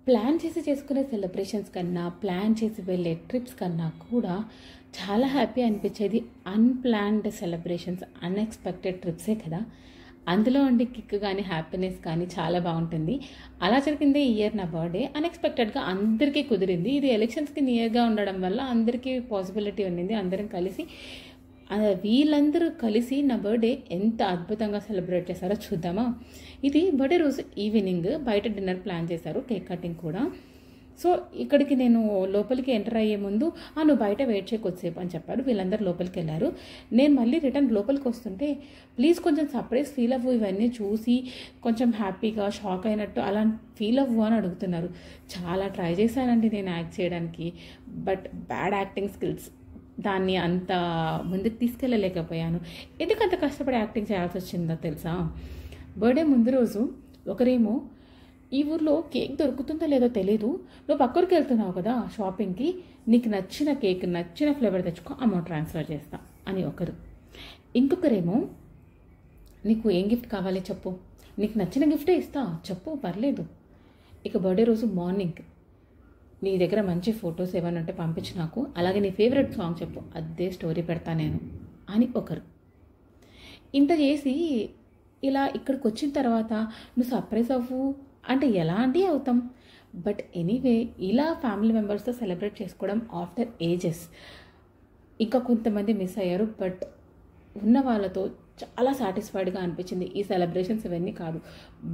Plan చేసి చేసుకునే celebrations కన్నా, ప్లాన్ చేసి వెళ్ళే ట్రిప్స్ కన్నా కూడా చాలా హ్యాపీ అనిపించేది అన్‌ప్లాన్డ్ సెలబ్రేషన్స్, అన్‌ఎక్స్‌పెక్టెడ్ ట్రిప్సే కదా! అందులో ఉండే కిక్ గానీ, హ్యాపీనెస్ కానీ చాలా బావుంటుంది. అలా జరిగిందే ఈ ఇయర్ నా బర్త్‌డే. అన్‌ఎక్స్‌పెక్టెడ్‌గా అందరికీ కుదిరింది. ఇది ఎలక్షన్స్‌కి నియర్‌గా ఉండడం వల్ల అందరికీ పాసిబిలిటీ ఉండింది. అందరం కలిసి వీళ్ళందరూ కలిసి నా బర్త్‌డే ఎంత అద్భుతంగా సెలబ్రేట్ చేశారో చూద్దామా? ఇది బర్త్‌డే రోజు ఈవినింగ్ బయట డిన్నర్ ప్లాన్ చేశారు. కేక్ కటింగ్ కూడా. సో, ఇక్కడికి నేను లోపలికి ఎంటర్ అయ్యే ముందు నువ్వు బయట వెయిట్ చేయి కొద్దిసేపు అని చెప్పారు. వీళ్ళందరూ లోపలికెళ్లారు. నేను మళ్ళీ రిటర్న్ లోపలికొస్తుంటే, ప్లీజ్ కొంచెం సర్ప్రైజ్ ఫీల్ అవ్వు, ఇవన్నీ చూసి కొంచెం హ్యాపీగా, షాక్ అయినట్టు అలా ఫీల్ అవ్వు అని అడుగుతున్నారు. చాలా ట్రై చేశానండి నేను యాక్ట్ చేయడానికి. But bad acting skills. దాన్ని అంత ముందుకు తీసుకెళ్ళలేకపోయాను. ఎందుకంత కష్టపడి యాక్టింగ్ చేయాల్సి వచ్చిందో తెలుసా? బర్త్‌డే ముందు రోజు ఒకరేమో, ఈ ఊర్లో కేక్ దొరుకుతుందో లేదో తెలీదు, నువ్వు పక్కూరికి వెళ్తున్నావు కదా షాపింగ్‌కి, నీకు నచ్చిన కేక్, నచ్చిన ఫ్లేవర్ తెచ్చుకో, అమౌంట్ ట్రాన్స్ఫర్ చేస్తా అని ఒకరు. ఇంకొకరేమో, నీకు ఏం గిఫ్ట్ కావాలి చెప్పు, నీకు నచ్చిన గిఫ్టే ఇస్తా చెప్పు పర్లేదు. ఇక బర్త్‌డే రోజు మార్నింగ్, నీ దగ్గర మంచి ఫొటోస్ ఏమైనా ఉంటే పంపించు నాకు, అలాగే నీ ఫేవరెట్ సాంగ్ చెప్పు, అదే స్టోరీ పెడతా నేను అని ఒకరు. ఇంత చేసి ఇలా ఇక్కడికి వచ్చిన తర్వాత నువ్వు సర్ప్రైజ్ అవ్వు అంటే ఎలా అండి అవుతాం? బట్ ఎనీవే, ఇలా ఫ్యామిలీ మెంబర్స్తో సెలబ్రేట్ చేసుకోవడం ఆఫ్టర్ ఏజెస్. ఇంకా కొంతమంది మిస్ అయ్యారు. బట్ ఉన్న వాళ్ళతో చాలా సాటిస్ఫైడ్గా అనిపించింది. ఈ సెలబ్రేషన్స్ ఇవన్నీ కాదు,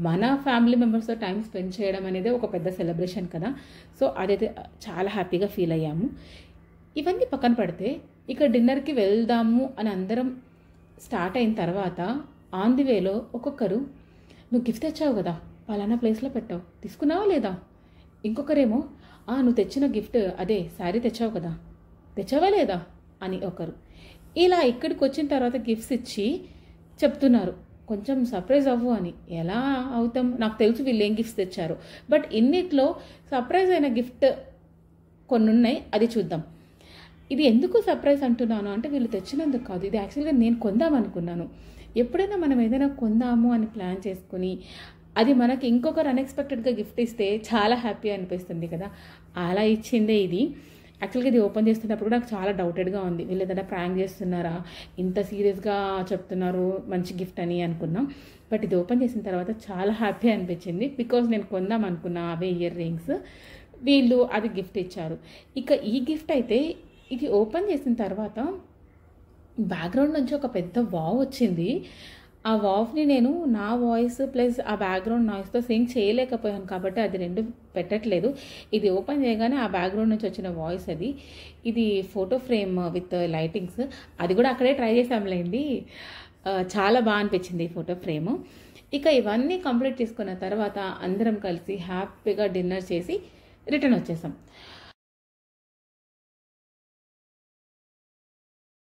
మన ఫ్యామిలీ మెంబర్స్తో టైం స్పెండ్ చేయడం అనేది ఒక పెద్ద సెలబ్రేషన్ కదా! సో, అదైతే చాలా హ్యాపీగా ఫీల్ అయ్యాము. ఇవన్నీ పక్కన పెడితే, ఇక డిన్నర్కి వెళ్దాము అని అందరం స్టార్ట్ అయిన తర్వాత ఆన్ ది వేలో ఒక్కొక్కరు, నువ్వు గిఫ్ట్ తెచ్చావు కదా, పలానా ప్లేస్లో పెట్టావు, తీసుకున్నావా లేదా? ఇంకొకరేమో, నువ్వు తెచ్చిన గిఫ్ట్ అదే శారీ తెచ్చావు కదా, తెచ్చావా లేదా అని ఒకరు. ఇలా ఇక్కడికి వచ్చిన తర్వాత గిఫ్ట్స్ ఇచ్చి చెప్తున్నారు, కొంచెం సర్ప్రైజ్ అవ్వు అని. ఎలా అవుతాం? నాకు తెలుసు వీళ్ళు ఏం గిఫ్ట్స్ తెచ్చారు. బట్ ఇన్నిట్లో సర్ప్రైజ్ అయిన గిఫ్ట్ కొన్ని ఉన్నాయి, అది చూద్దాం. ఇది ఎందుకు సర్ప్రైజ్ అంటున్నాను అంటే, వీళ్ళు తెచ్చినందుకు కాదు, ఇది యాక్చువల్గా నేను కొందాం అనుకున్నాను. ఎప్పుడైనా మనం ఏదైనా కొందాము అని ప్లాన్ చేసుకుని అది మనకి ఇంకొకరు అన్ఎక్స్పెక్టెడ్గా గిఫ్ట్ ఇస్తే చాలా హ్యాపీ అనిపిస్తుంది కదా! అలా ఇచ్చిందే ఇది. యాక్చువల్గా ఇది ఓపెన్ చేస్తున్నప్పుడు నాకు చాలా డౌటెడ్గా ఉంది, వీళ్ళు ఏదైనా ప్రాంక్ చేస్తున్నారా, ఇంత సీరియస్గా చెప్తున్నారు మంచి గిఫ్ట్ అని అనుకున్నాం. బట్ ఇది ఓపెన్ చేసిన తర్వాత చాలా హ్యాపీ అనిపించింది. బికాజ్ నేను కొందాం అనుకున్నా అవే ఇయర్ రింగ్స్, వీళ్ళు అది గిఫ్ట్ ఇచ్చారు. ఇక ఈ గిఫ్ట్ అయితే, ఇది ఓపెన్ చేసిన తర్వాత బ్యాక్గ్రౌండ్ నుంచి ఒక పెద్ద వావ్ వచ్చింది. ఆ వావ్ని నేను నా వాయిస్ ప్లస్ ఆ బ్యాక్గ్రౌండ్ నాయిస్తో సింక్ చేయలేకపోయాను కాబట్టి అది రెండు పెట్టట్లేదు. ఇది ఓపెన్ చేయగానే ఆ బ్యాక్గ్రౌండ్ నుంచి వచ్చిన వాయిస్ అది. ఇది ఫోటో ఫ్రేమ్ విత్ లైటింగ్స్, అది కూడా అక్కడే ట్రై చేసాంలేండి. చాలా బాగా అనిపించింది ఈ ఫోటో ఫ్రేము. ఇక ఇవన్నీ కంప్లీట్ చేసుకున్న తర్వాత అందరం కలిసి హ్యాపీగా డిన్నర్ చేసి రిటర్న్ వచ్చేసాం.